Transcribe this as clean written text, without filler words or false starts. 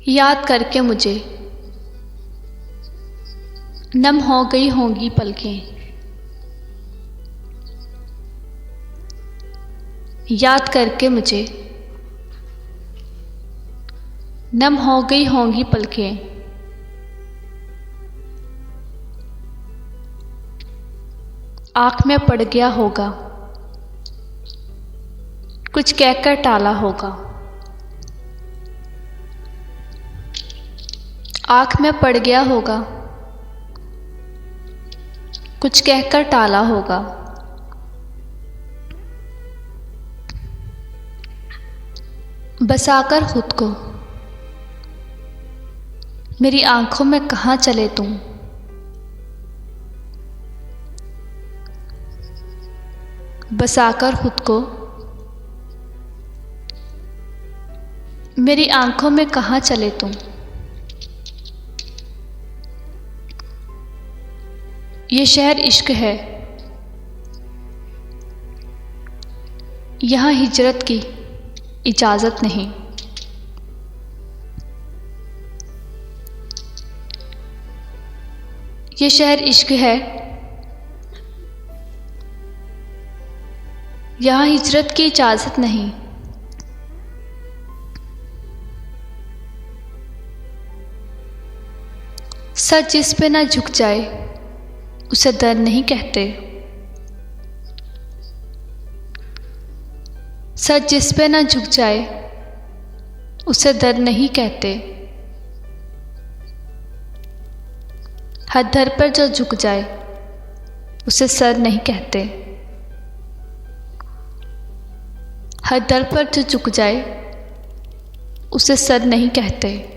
याद करके मुझे नम हो गई होंगी पलकें। याद करके मुझे नम हो गई होंगी पलकें। आँख में पड़ गया होगा, कुछ कहकर टाला होगा। आँख में पड़ गया होगा, कुछ कहकर टाला होगा। बसाकर खुद को मेरी आंखों में कहाँ चले तुम। बसाकर खुद को मेरी आंखों में कहाँ चले तुम। ये शहर इश्क है, यहाँ हिजरत की इजाज़त नहीं। ये शहर इश्क है, यहाँ हिजरत की इजाज़त नहीं। सर जिस पे ना झुक जाए उसे दर्द नहीं कहते। सर जिस पे ना झुक जाए उसे दर्द नहीं कहते। हर दर पर जो झुक जाए उसे सर नहीं कहते। हर दर पर जो झुक जाए उसे सर नहीं कहते।